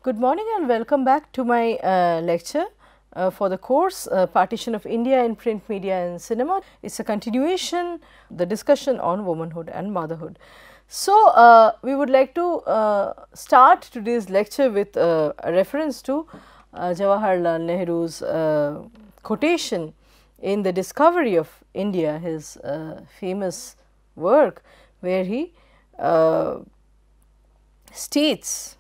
Good morning and welcome back to my lecture for the course Partition of India in Print Media and Cinema. It is a continuation, the discussion on womanhood and motherhood. So, we would like to start today's lecture with a reference to Jawaharlal Nehru's quotation in the Discovery of India, his famous work, where he states,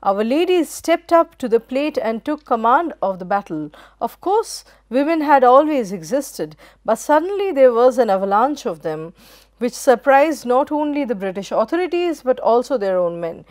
"Our ladies stepped up to the plate and took command of the battle. Of course, women had always existed, but suddenly there was an avalanche of them, which surprised not only the British authorities, but also their own men.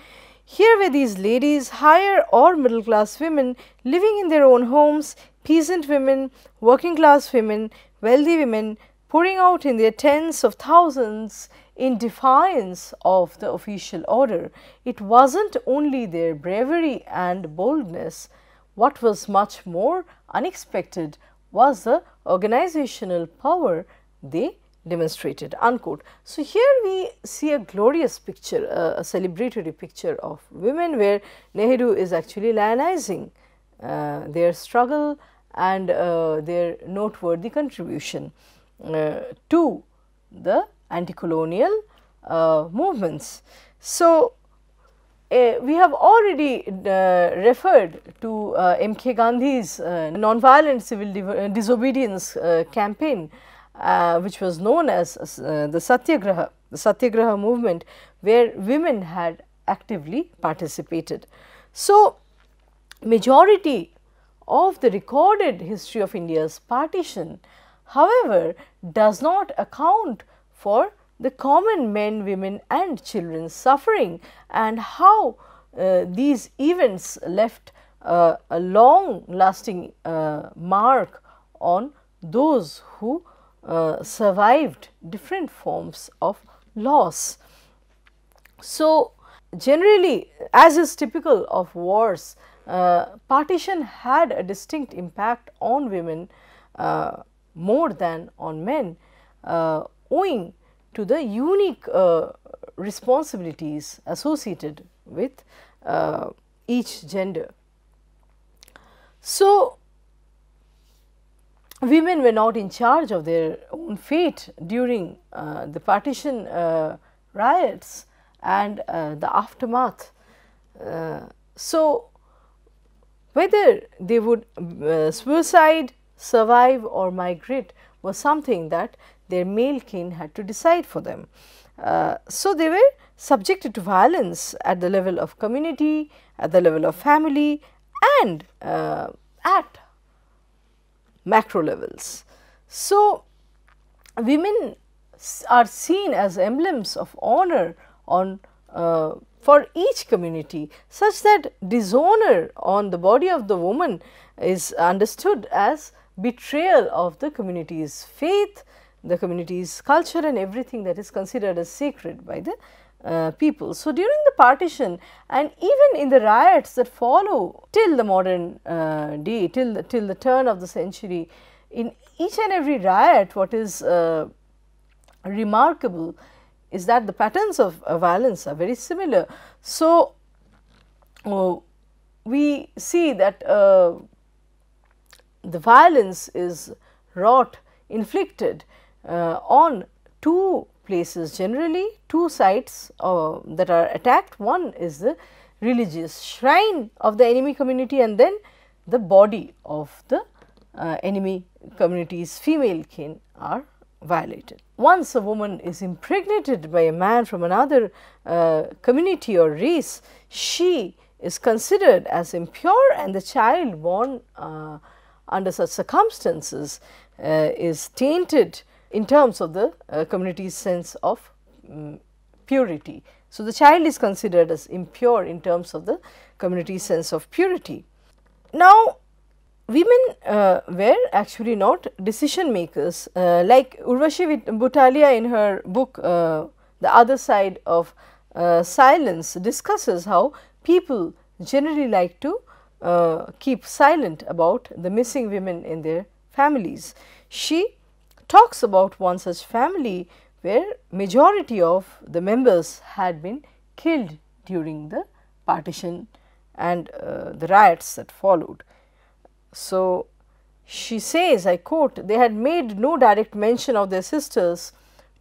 Here were these ladies, higher or middle class women, living in their own homes, peasant women, working class women, wealthy women, pouring out in their tens of thousands in defiance of the official order. It was not only their bravery and boldness, what was much more unexpected was the organizational power they demonstrated." Unquote. So, here we see a glorious picture, a celebratory picture of women, where Nehru is actually lionizing their struggle and their noteworthy contribution to the anti-colonial movements. So, we have already referred to M.K. Gandhi's non-violent civil disobedience campaign, which was known as the Satyagraha movement, where women had actively participated. So, majority of the recorded history of India's partition, however, does not account for the common men, women and children's suffering, and how these events left a long lasting mark on those who survived different forms of loss. So, generally, as is typical of wars, partition had a distinct impact on women more than on men, owing to the unique responsibilities associated with each gender. So, women were not in charge of their own fate during the partition riots and the aftermath. So, whether they would suicide, survive or migrate was something that their male kin had to decide for them. So, they were subjected to violence at the level of community, at the level of family and at macro levels. So, women are seen as emblems of honor on for each community, such that dishonor on the body of the woman is understood as betrayal of the community's faith, the community's culture and everything that is considered as sacred by the people. So, during the partition and even in the riots that follow till the modern day, till the turn of the century, in each and every riot, what is remarkable is that the patterns of violence are very similar. So, we see that the violence is wrought, inflicted on two places, generally two sites that are attacked. One is the religious shrine of the enemy community and then the body of the enemy community's female kin are violated. Once a woman is impregnated by a man from another community or race, she is considered as impure, and the child born under such circumstances is tainted in terms of the community's sense of purity. So, the child is considered as impure in terms of the community's sense of purity. Now, women were actually not decision makers, like Urvashi Butalia in her book The Other Side of Silence discusses how people generally like to keep silent about the missing women in their families. She talks about one such family where majority of the members had been killed during the partition and the riots that followed. So, she says, I quote, "They had made no direct mention of their sisters,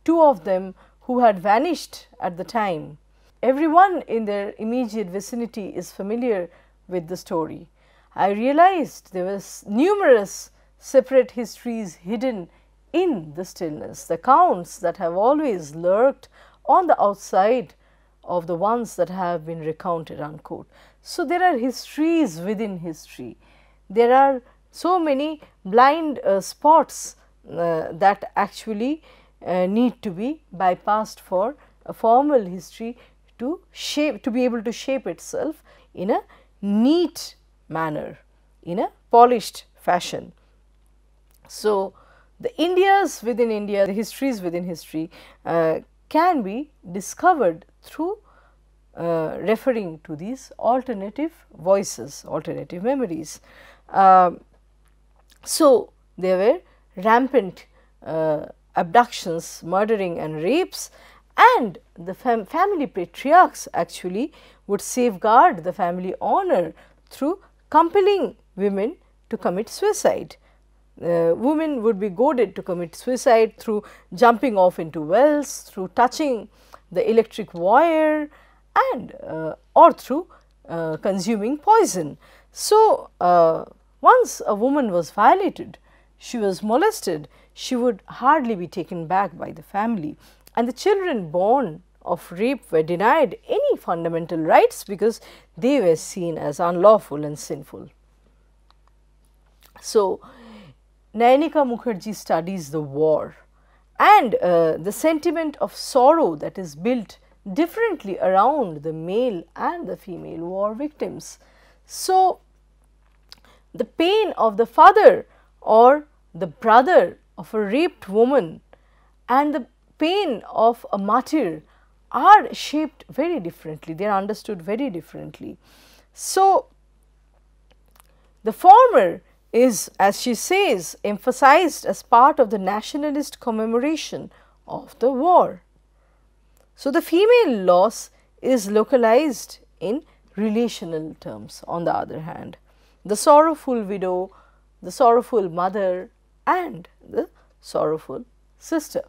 two of them who had vanished at the time. Everyone in their immediate vicinity is familiar with the story. I realized there were numerous separate histories hidden in the stillness, the accounts that have always lurked on the outside of the ones that have been recounted." Unquote. So, there are histories within history. There are so many blind spots that actually need to be bypassed for a formal history to be able to shape itself in a neat manner, in a polished fashion. So, the Indias within India, the histories within history can be discovered through referring to these alternative voices, alternative memories. So, there were rampant abductions, murdering and rapes, and the family patriarchs actually would safeguard the family honor through compelling women to commit suicide. Women would be goaded to commit suicide through jumping off into wells, through touching the electric wire, and or through consuming poison. So, once a woman was violated, she was molested, she would hardly be taken back by the family, and the children born of rape were denied any fundamental rights because they were seen as unlawful and sinful. So, Nayanika Mukherjee studies the war and the sentiment of sorrow that is built differently around the male and the female war victims. So, the pain of the father or the brother of a raped woman and the pain of a martyr are shaped very differently, they are understood very differently. So, the former is, as she says, emphasized as part of the nationalist commemoration of the war. So, the female loss is localized in relational terms on the other hand. The sorrowful widow, the sorrowful mother, and the sorrowful sister.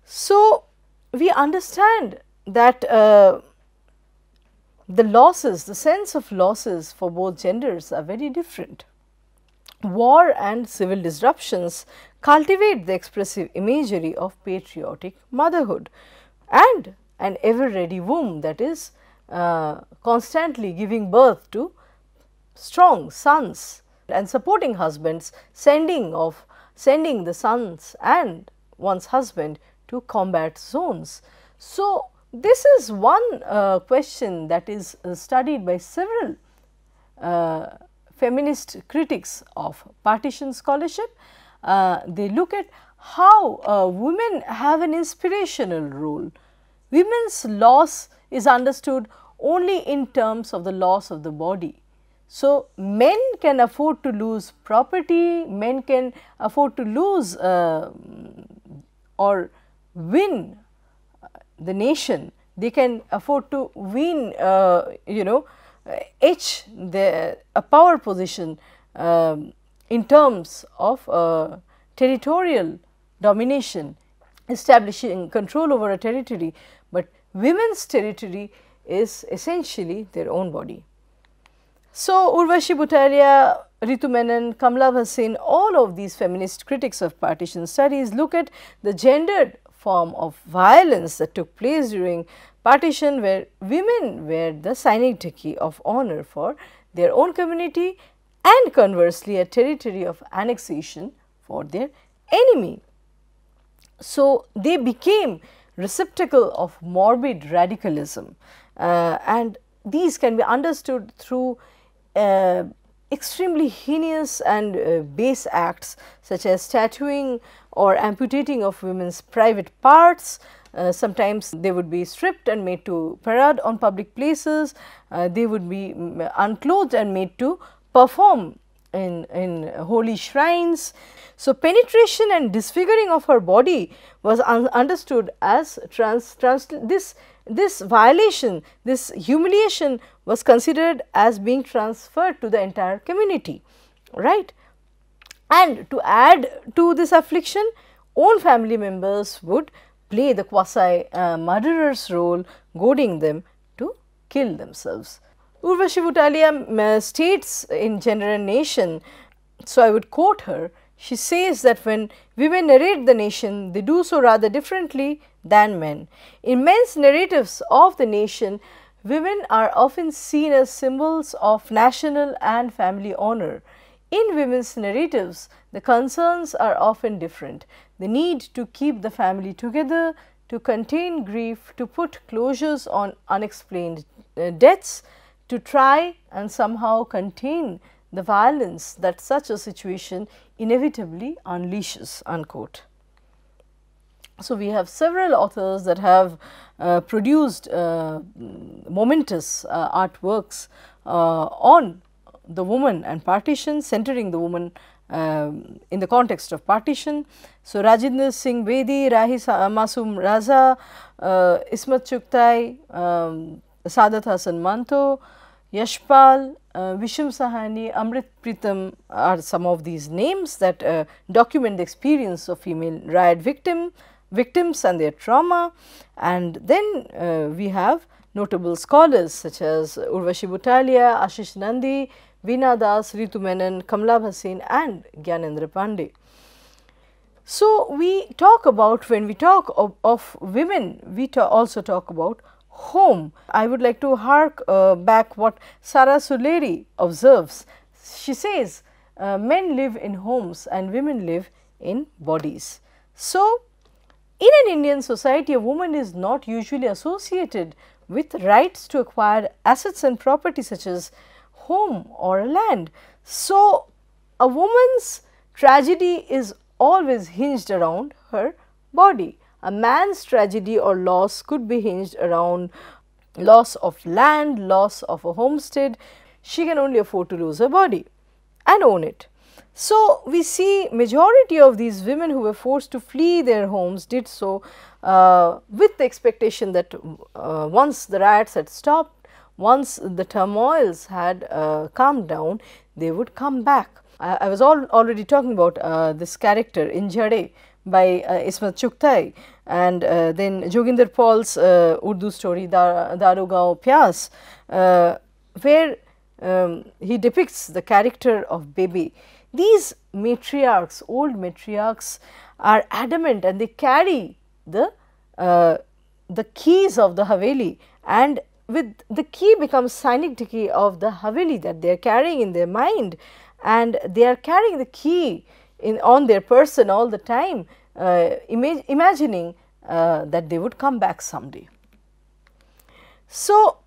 So, we understand that the losses, the sense of losses for both genders are very different. War and civil disruptions cultivate the expressive imagery of patriotic motherhood and an ever ready womb that is constantly giving birth to strong sons and supporting husbands, sending the sons and one's husband to combat zones. So, this is one question that is studied by several feminist critics of partition scholarship. They look at how women have an inspirational role. Women's loss is understood only in terms of the loss of the body. So, men can afford to lose property, men can afford to lose or win the nation, they can afford to win etch a power position in terms of territorial domination, establishing control over a territory, but women's territory is essentially their own body. So, Urvashi Butaria, Ritu Menon, Kamla Bhasin, all of these feminist critics of partition studies look at the gendered form of violence that took place during partition, where women were the synecdoche of honor for their own community and conversely a territory of annexation for their enemy. So, they became receptacle of morbid radicalism and these can be understood through extremely heinous and base acts such as tattooing or amputating of women's private parts. Sometimes they would be stripped and made to parade on public places, they would be unclothed and made to perform in holy shrines. So, penetration and disfiguring of her body was understood as this this violation, this humiliation was considered as being transferred to the entire community, right. And to add to this affliction, own family members would play the quasi murderer's role, goading them to kill themselves. Urvashi Butalia states in Gender and Nation, so I would quote her. She says that when women narrate the nation, they do so rather differently than men. In men's narratives of the nation, women are often seen as symbols of national and family honor. In women's narratives, the concerns are often different. The need to keep the family together, to contain grief, to put closures on unexplained deaths, to try and somehow contain the violence that such a situation inevitably unleashes, unquote. So, we have several authors that have produced momentous artworks on the woman and partition, centering the woman in the context of partition. So, Rajinder Singh Bedi, Rahi Masum Raza, Ismat Chugtai, Sadat Hasan Manto, Yashpal, Visham Sahani, Amrit Pritam are some of these names that document the experience of female riot victims and their trauma. And then we have notable scholars such as Urvashi Butalia, Ashish Nandi, Veena Das, Ritu Menon, Kamla Bhasin and Gyanendra Pandey. So, we talk about, when we talk of women, we also talk about home. I would like to hark back what Sara Suleri observes. She says, men live in homes and women live in bodies. So, in an Indian society, a woman is not usually associated with rights to acquire assets and property such as home or land. So, a woman's tragedy is always hinged around her body. A man's tragedy or loss could be hinged around loss of land, loss of a homestead. She can only afford to lose her body and own it. So, we see majority of these women who were forced to flee their homes did so with the expectation that once the riots had stopped, once the turmoils had calmed down, they would come back. I was already talking about this character in Jade by Ismat Chugtai, and then Joginder Paul's Urdu story Daro Gaon Pyas, where he depicts the character of Baby. These matriarchs, old matriarchs are adamant and they carry the keys of the Haveli, and with the key becomes synecdoche of the Haveli that they are carrying in their mind, and they are carrying the key on their person all the time, imagining that they would come back someday. So,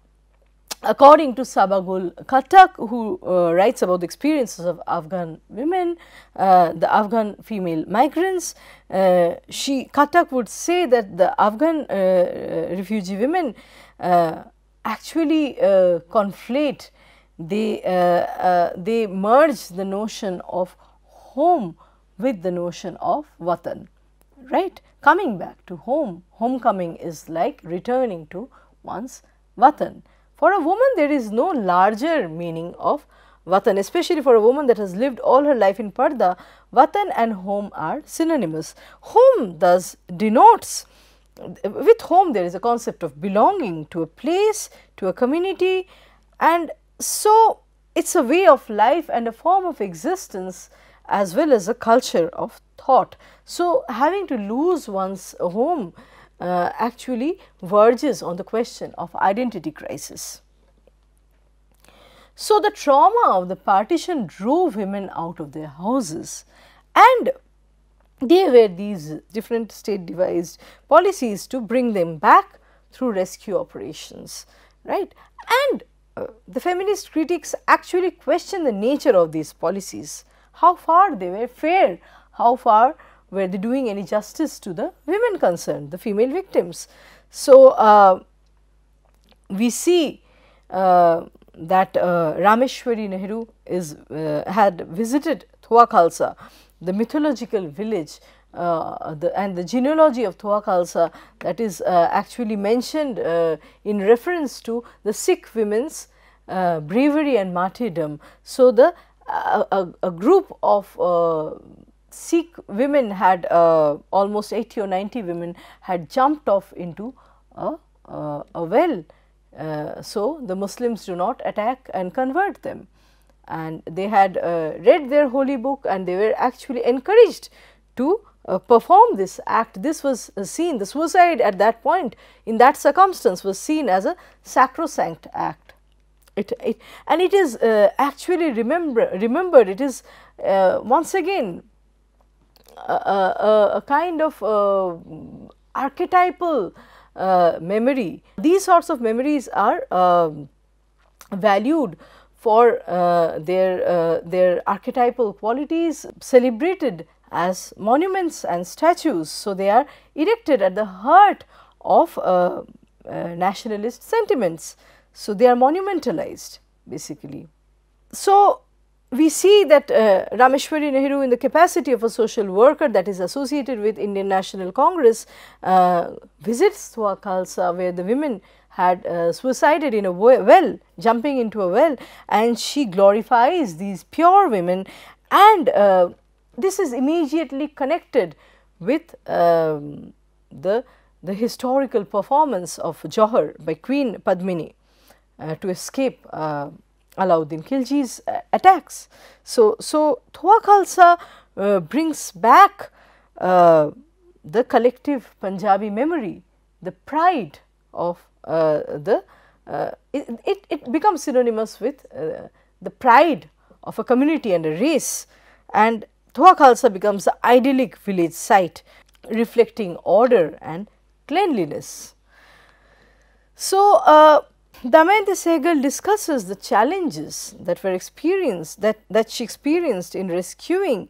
according to Sabagul Khattak, who writes about the experiences of Afghan women, the Afghan female migrants, Khattak would say that the Afghan refugee women actually conflate, they merge the notion of home with the notion of watan, right. Coming back to home, homecoming is like returning to one's watan. For a woman, there is no larger meaning of watan, especially for a woman that has lived all her life in parda. Watan and home are synonymous. Home thus denotes, with home there is a concept of belonging to a place, to a community, and so it is a way of life and a form of existence as well as a culture of thought. So, having to lose one's home actually verges on the question of identity crisis. So, the trauma of the partition drove women out of their houses, and there were these different state devised policies to bring them back through rescue operations, right. And the feminist critics actually question the nature of these policies, how far they were fair, how far were they doing any justice to the women concerned, the female victims. So, we see that Rameshwari Nehru had visited Thua Khalsa, the mythological village and the genealogy of Thua Khalsa, that is actually mentioned in reference to the Sikh women's bravery and martyrdom. So, a group of Sikh women had almost 80 or 90 women had jumped off into a well. So, the Muslims do not attack and convert them, and they had read their holy book, and they were actually encouraged to perform this act. This was seen, the suicide at that point in that circumstance was seen as a sacrosanct act. And it is actually remembered, it is once again a kind of archetypal memory. These sorts of memories are valued for their archetypal qualities, celebrated as monuments and statues. So, they are erected at the heart of nationalist sentiments. So, they are monumentalized basically. So, we see that Rameshwari Nehru, in the capacity of a social worker that is associated with Indian National Congress, visits Thua Khalsa, where the women had suicided in a well, jumping into a well, and she glorifies these pure women, and this is immediately connected with the historical performance of Johar by Queen Padmini to escape Alauddin Khilji's attacks. So, Thua Khalsa brings back the collective Punjabi memory, the pride of it becomes synonymous with the pride of a community and a race, and Thua Khalsa becomes the idyllic village site reflecting order and cleanliness. So, Damayanti Sehgal discusses the challenges that were experienced, that she experienced in rescuing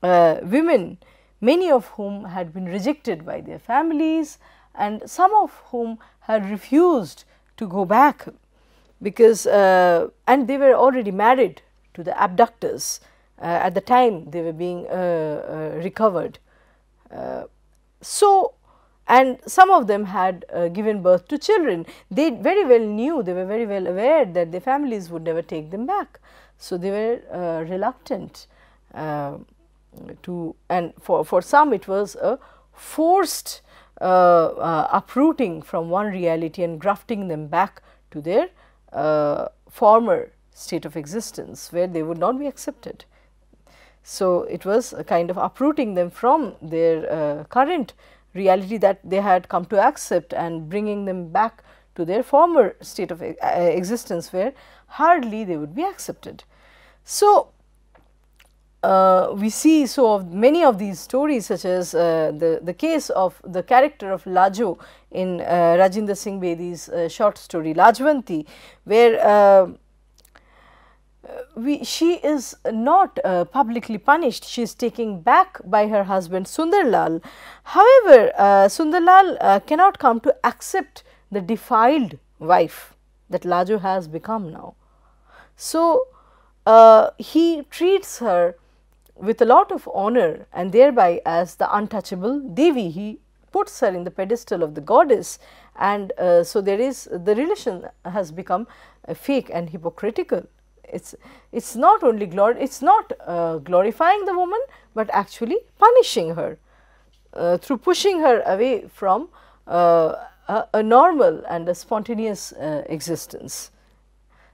women, many of whom had been rejected by their families, and some of whom had refused to go back because and they were already married to the abductors at the time they were being recovered. And some of them had given birth to children. They very well knew, they were very well aware that their families would never take them back. So, they were reluctant to, and for some it was a forced uprooting from one reality and grafting them back to their former state of existence where they would not be accepted. So, it was a kind of uprooting them from their current reality that they had come to accept and bringing them back to their former state of existence where hardly they would be accepted. So, we see many of these stories, such as the case of the character of Lajo in Rajinder Singh Bedi's short story Lajwanti, where she is not publicly punished, she is taken back by her husband Sundarlal. However, Sundarlal cannot come to accept the defiled wife that Lajo has become now. So, he treats her with a lot of honor, and thereby as the untouchable Devi, he puts her in the pedestal of the goddess, and so there is, the relation has become fake and hypocritical. It's not only glorifying the woman, but actually punishing her through pushing her away from a normal and a spontaneous existence.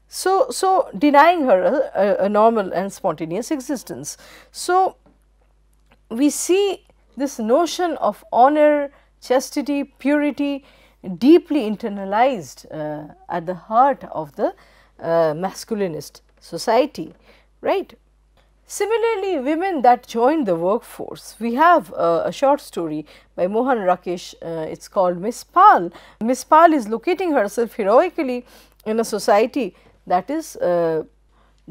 So, denying her a normal and spontaneous existence. So, we see this notion of honor, chastity, purity deeply internalized at the heart of the masculinist society, right. Similarly, women that joined the workforce, we have a short story by Mohan Rakesh, it is called Miss Pal. Miss Pal is locating herself heroically in a society that is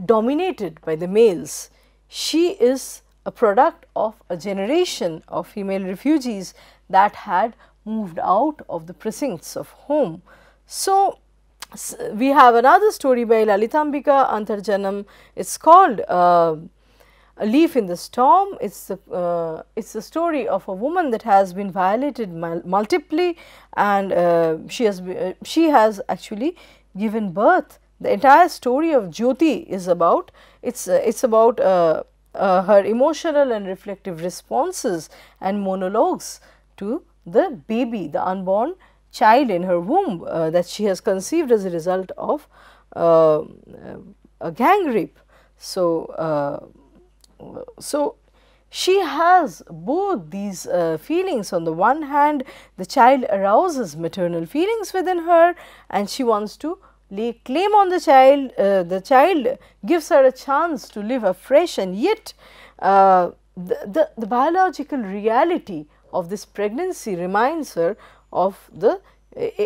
dominated by the males. She is a product of a generation of female refugees that had moved out of the precincts of home. So, we have another story by Lalitambika Antarjanam, it is called A Leaf in the Storm, it's the story of a woman that has been violated multiply, and she has actually given birth. The entire story of Jyoti is about, it's about her emotional and reflective responses and monologues to the baby, the unborn child in her womb that she has conceived as a result of a gang rape. So she has both these feelings. On the one hand, the child arouses maternal feelings within her, and she wants to lay claim on the child. The child gives her a chance to live afresh, and yet the biological reality of this pregnancy reminds her of the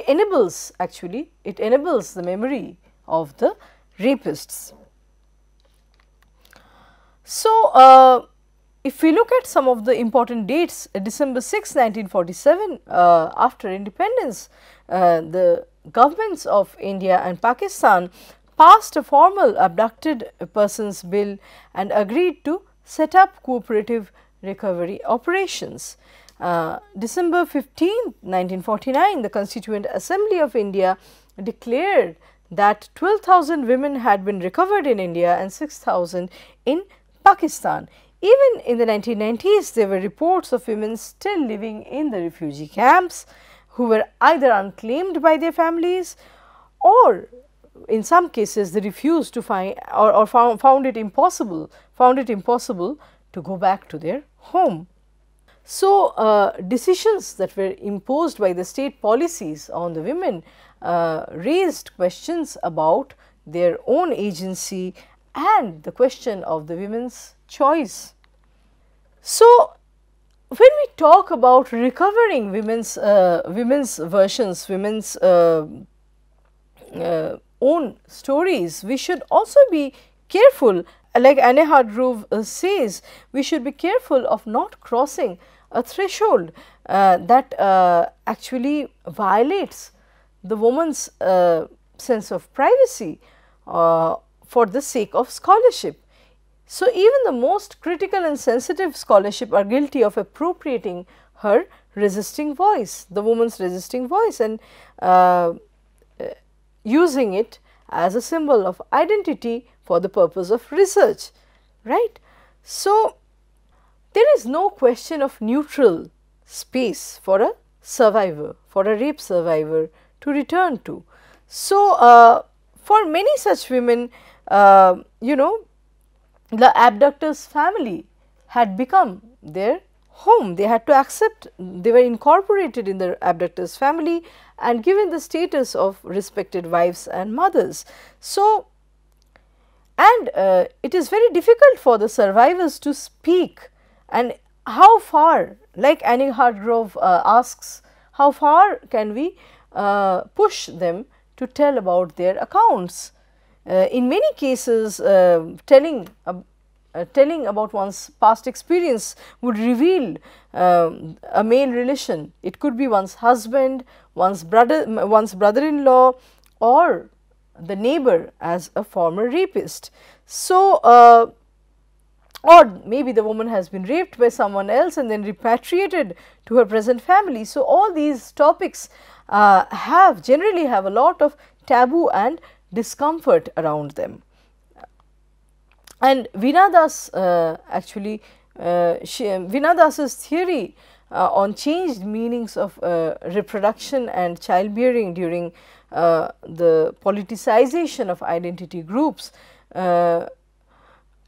enables the memory of the rapists. So, if we look at some of the important dates, December 6, 1947, after independence, the governments of India and Pakistan passed a formal abducted persons bill and agreed to set up cooperative recovery operations. December 15, 1949, the Constituent Assembly of India declared that 12,000 women had been recovered in India and 6,000 in Pakistan. Even in the 1990s, there were reports of women still living in the refugee camps who were either unclaimed by their families, or in some cases they refused to find or found it impossible to go back to their home. So, decisions that were imposed by the state policies on the women raised questions about their own agency and the question of the women's choice. So, when we talk about recovering women's versions, women's own stories, we should also be careful, like Anne Hargrove says, we should be careful of not crossing a threshold that actually violates the woman's sense of privacy for the sake of scholarship. So, even the most critical and sensitive scholarship are guilty of appropriating her resisting voice, the woman's resisting voice, and using it as a symbol of identity for the purpose of research, right. So, there is no question of neutral space for a survivor, for a rape survivor to return to. So, for many such women, you know, the abductor's family had become their home. They had to accept, they were incorporated in the abductor's family and given the status of respected wives and mothers. So, and it is very difficult for the survivors to speak, and how far, like Annie Hargrove asks, how far can we push them to tell about their accounts? In many cases, telling about one's past experience would reveal a male relation. It could be one's husband, one's brother-in-law, or the neighbor as a former rapist. So, or maybe the woman has been raped by someone else and then repatriated to her present family. So, all these topics generally have a lot of taboo and discomfort around them. And Veena Das Veena Das's theory on changed meanings of reproduction and childbearing during the politicization of identity groups,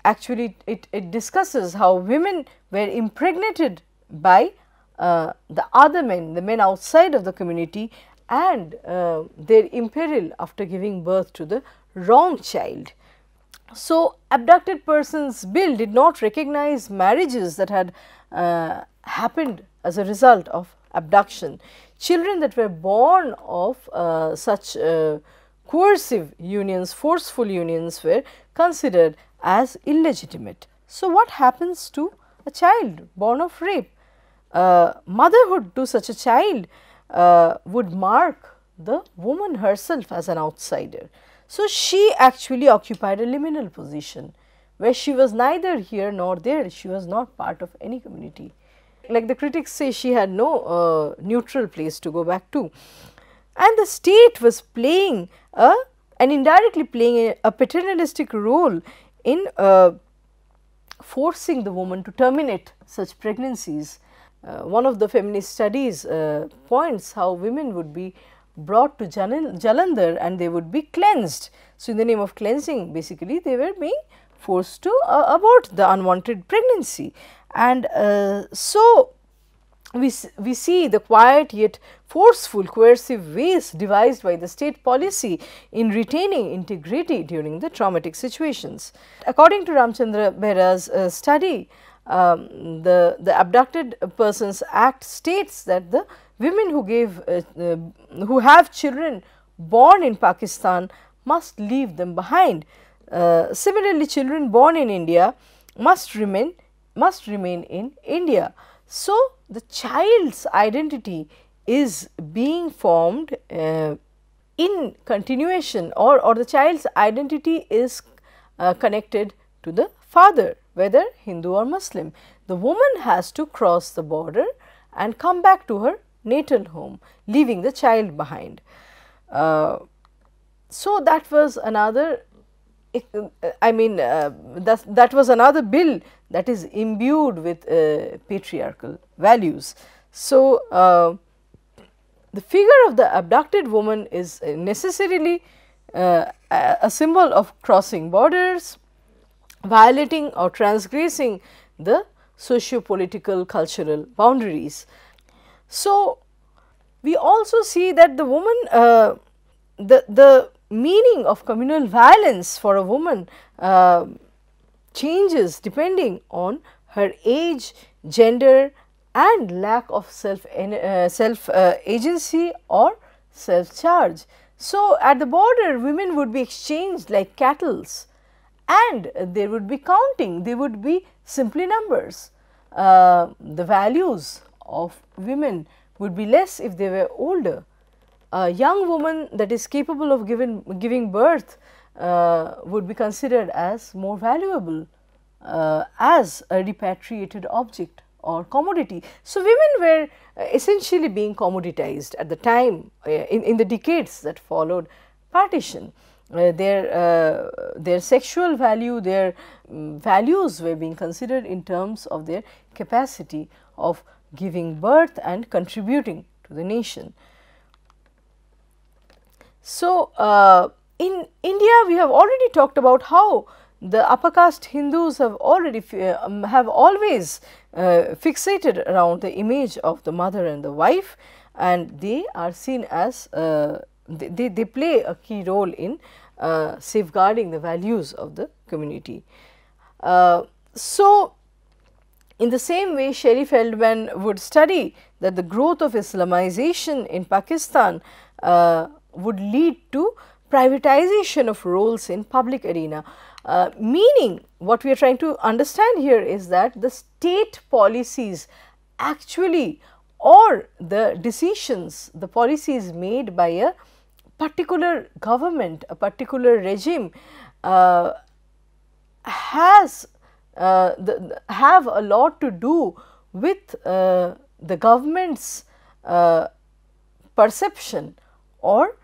actually it discusses how women were impregnated by the other men, the men outside of the community, and their imperil after giving birth to the wrong child. So, abducted persons bill did not recognize marriages that had happened as a result of abduction. Children that were born of such coercive unions, forceful unions, were considered as illegitimate. So, what happens to a child born of rape? Motherhood to such a child would mark the woman herself as an outsider. So, she actually occupied a liminal position where she was neither here nor there. She was not part of any community. Like the critics say, she had no neutral place to go back to. And the state was playing and indirectly playing a paternalistic role in forcing the woman to terminate such pregnancies. One of the feminist studies points how women would be brought to Jalandhar and they would be cleansed. So, in the name of cleansing, basically they were being forced to abort the unwanted pregnancy. And so we see the quiet yet forceful coercive ways devised by the state policy in retaining integrity during the traumatic situations. According to Ramchandra Behra's study, the Abducted Persons Act states that the women who have children born in Pakistan must leave them behind. Similarly, children born in India must remain in India. So, the child's identity is being formed in continuation, or the child's identity is connected to the father, whether Hindu or Muslim. The woman has to cross the border and come back to her natal home, leaving the child behind. So, that was another, that was another bill that is imbued with patriarchal values. So, the figure of the abducted woman is necessarily a symbol of crossing borders, violating or transgressing the socio-political cultural boundaries. So, we also see that the woman, the meaning of communal violence for a woman changes depending on her age, gender and lack of self agency or self charge. So, at the border women would be exchanged like cattle and there would be counting, they would be simply numbers. The values of women would be less if they were older. A young woman that is capable of giving birth would be considered as more valuable as a repatriated object or commodity. So, women were essentially being commoditized at the time in the decades that followed partition. Their sexual value, their values were being considered in terms of their capacity of giving birth and contributing to the nation. So, in India we have already talked about how the upper caste Hindus have always fixated around the image of the mother and the wife, and they are seen as they play a key role in safeguarding the values of the community. So, in the same way, Sherry Feldman would study that the growth of Islamization in Pakistan would lead to privatization of roles in public arena. Meaning, what we are trying to understand here is that the state policies actually, or the decisions, the policies made by a particular government, a particular regime have a lot to do with the government's perception or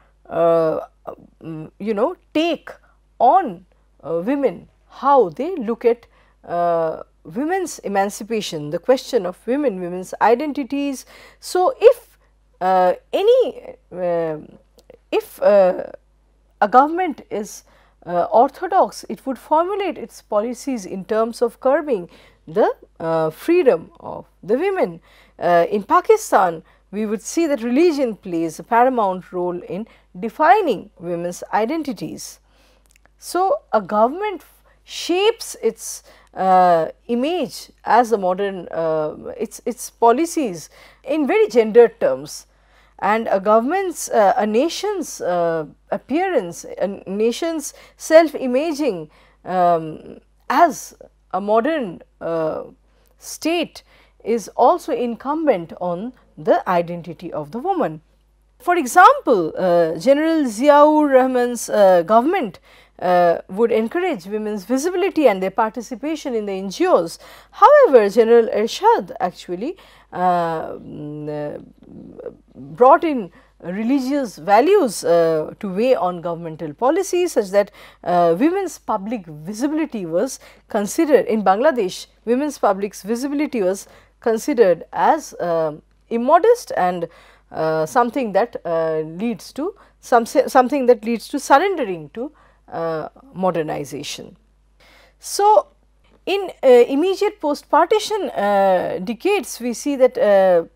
take on women, how they look at women's emancipation, the question of women's identities. So, if a government is orthodox, it would formulate its policies in terms of curbing the freedom of the women. In Pakistan, we would see that religion plays a paramount role in defining women's identities. So, a government shapes its image as a modern, its policies in very gendered terms, and a government's, a nation's appearance, a nation's self-imaging as a modern state is also incumbent on the identity of the woman. For example, General Ziaur Rahman's government would encourage women's visibility and their participation in the NGOs. However, General Ershad actually brought in religious values to weigh on governmental policies, such that women's public visibility was considered in Bangladesh. Women's public visibility was considered as immodest and something that leads to something that leads to surrendering to modernization. So, in immediate post-partition decades, we see that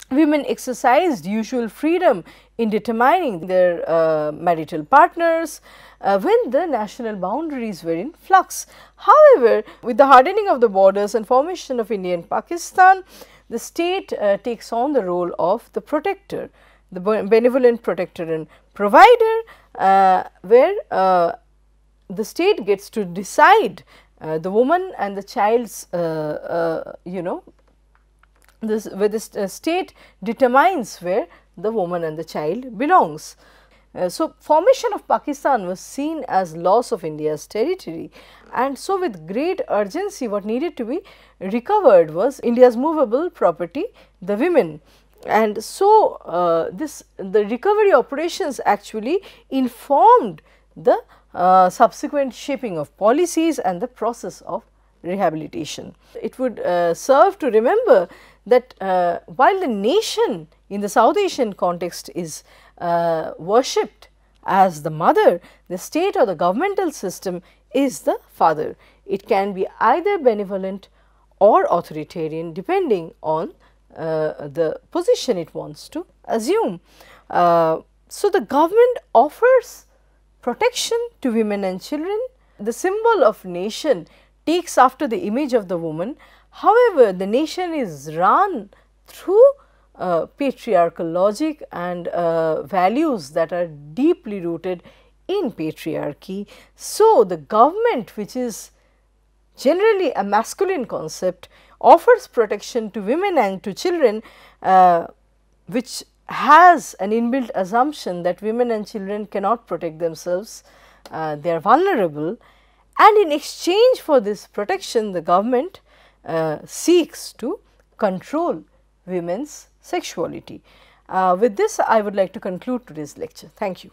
women exercised usual freedom in determining their marital partners when the national boundaries were in flux. However, with the hardening of the borders and formation of India and Pakistan, the state takes on the role of the protector, the benevolent protector and provider, where the state gets to decide the woman and the child's where the state determines where the woman and the child belongs. So, formation of Pakistan was seen as loss of India's territory, and so with great urgency what needed to be recovered was India's movable property, the women. And so, the recovery operations actually informed the subsequent shaping of policies and the process of rehabilitation. It would serve to remember that while the nation in the South Asian context is worshipped as the mother, the state or the governmental system is the father. It can be either benevolent or authoritarian depending on the position it wants to assume. So, the government offers protection to women and children. The symbol of nation takes after the image of the woman. However, the nation is run through patriarchal logic and values that are deeply rooted in patriarchy. So, the government, which is generally a masculine concept, offers protection to women and to children, which has an inbuilt assumption that women and children cannot protect themselves, they are vulnerable, and in exchange for this protection the government seeks to control women's sexuality. With this I would like to conclude today's lecture. Thank you.